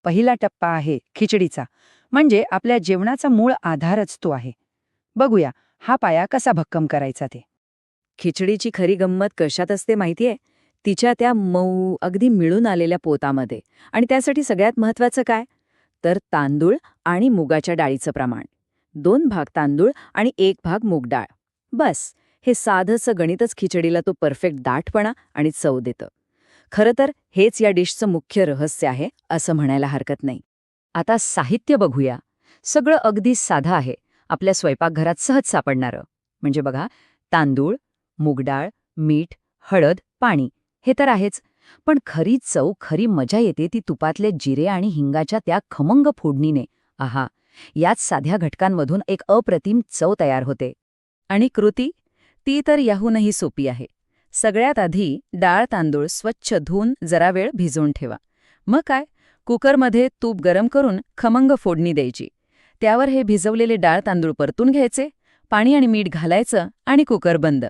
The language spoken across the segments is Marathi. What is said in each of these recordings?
पहिला टप्पा आहे खिचडीचा, म्हणजे आपल्या जेवणाचा मूळ आधारच तो आहे. बघूया हा पाया कसा भक्कम करायचा ते. खिचडीची खरी गंमत कशात असते माहितीये? तिच्या त्या मऊ अगदी मिळून आलेल्या पोतामध्ये. आणि त्यासाठी सगळ्यात महत्वाचं काय? तर तांदूळ आणि मुगाच्या डाळीचं प्रमाण. 2 भाग तांदूळ आणि 1 भाग मूग डाळ. बस, हे साधंसं गणितच खिचडीला तो परफेक्ट दाटपणा आणि चव देतं. खरं तर हेच या डिशचं मुख्य रहस्य आहे असं म्हणायला हरकत नाही. आता साहित्य बघूया. सगळं अगदी साधं आहे, आपल्या स्वयंपाकघरात सहज सापडणारं. म्हणजे बघा, तांदूळ, मूग डाळ, मीठ, हळद, पाणी हे तर आहेच. पण खरी चव, खरी मजा येते ती तुपातले जिरे आणि हिंगाच्या त्या खमंग फोडणीने. आहा, याच साध्या घटकांमधून एक अप्रतिम चव तयार होते. आणि कृती? ती तर याहूनही सोपी आहे. सगळ्यात आधी डाळ तांदूळ स्वच्छ धुवून जरा वेळ भिजवून ठेवा. मग काय, कुकरमध्ये तूप गरम करून खमंग फोडणी द्यायची. त्यावर हे भिजवलेले डाळ तांदूळ परतून घ्यायचे, पाणी आणि मीठ घालायचं आणि कुकर बंद.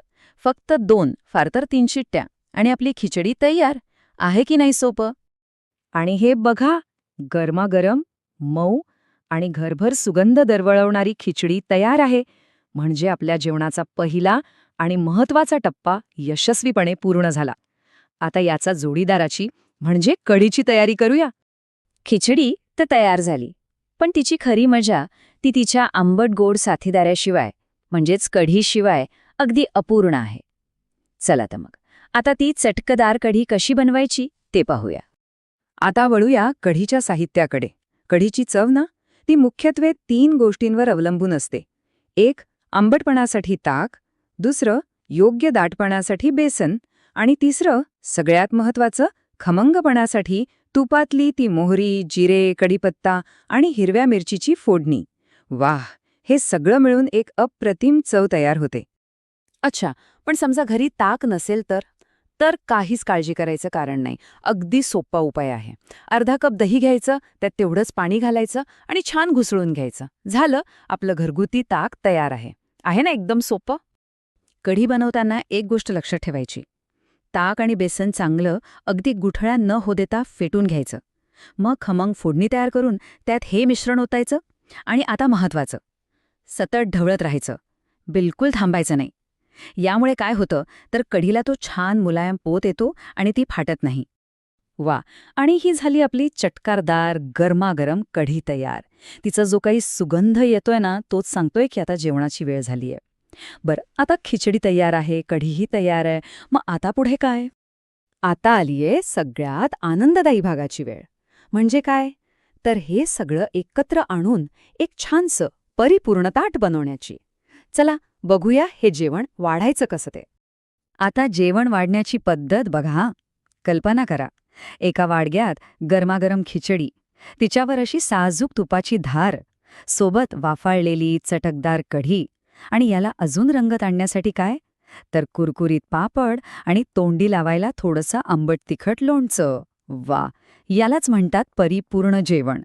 फक्त 2 फार तर 3 शिट्ट्या आणि आपली खिचडी तयार. आहे की नाही सोपं? आणि हे बघा, गरमागरम, मऊ आणि घरभर सुगंध दरवळवणारी खिचडी तयार आहे. म्हणजे आपल्या जेवणाचा पहिला आणि महत्वाचा टप्पा यशस्वीपणे पूर्ण झाला. आता याचा जोडीदाराची म्हणजे कढीची तयारी करूया. खिचडी तर तयार झाली, पण तिची खरी मजा ती तिच्या आंबट-गोड साथीदाराशिवाय, म्हणजेच कढीशिवाय अगदी अपूर्ण आहे. चला तर मग, आता ती चटकदार कढी कशी बनवायची ते पाहूया. आता वळूया कढीच्या साहित्याकडे. कढीची चव ना, ती मुख्यत्वे 3 गोष्टींवर अवलंबून असते. 1. आंबटपणासाठी ताक, 2. योग्य दाटपणासाठी बेसन आणि 3. सगळ्यात महत्वाचं, खमंगपणासाठी तुपातली ती मोहरी, जिरे, कढीपत्ता आणि हिरव्या मिरचीची फोडणी. वाह, हे सगळं मिळून एक अप्रतिम चव तयार होते. अच्छा, पण समजा घरी ताक नसेल तर? तर काहीच काळजी करायचं कारण नाही. अगदी सोपा उपाय आहे. अर्धा कप दही घ्यायचं, त्यात तेवढंच पाणी घालायचं आणि छान घुसळून घ्यायचं. झालं, आपलं घरगुती ताक तयार आहे. आहे ना एकदम सोपं? कढी बनवताना एक गोष्ट लक्षात ठेवायची. ताक आणि बेसन चांगलं अगदी गुठळ्या न हो देता फेटून घ्यायचं. मग खमंग फोडणी तयार करून त्यात हे मिश्रण ओतायचं. आणि आता महत्वाचं, सतत ढवळत राहायचं. बिलकुल थांबायचं नाही. यामुळे काय होतं तर कढीला तो छान मुलायम पोत येतो आणि ती फाटत नाही. वा, आणि ही झाली आपली चटकारदार गरमागरम कढी तयार. तिचा जो काही सुगंध येतोय ना, तोच सांगतोय की आता जेवणाची वेळ झालीय. बरं, आता खिचडी तयार आहे, कढीही तयार आहे. मग आता पुढे काय? आता आलीये सगळ्यात आनंददायी भागाची वेळ. म्हणजे काय? तर हे सगळं एकत्र आणून एक छानसं परिपूर्ण ताट बनवण्याची. चला बघूया हे जेवण वाढायचं कसं ते. आता जेवण वाढण्याची पद्धत बघा. कल्पना करा, एका वाडग्यात गरमागरम खिचडी, तिच्यावर अशी साजूक तुपाची धार, सोबत वाफाळलेली चटकदार कढी, आणि याला अजून रंगत आणण्यासाठी काय? तर कुरकुरीत पापड आणि तोंडी लावायला थोडंसं आंबट तिखट लोणचं. वा, यालाच म्हणतात परिपूर्ण जेवण.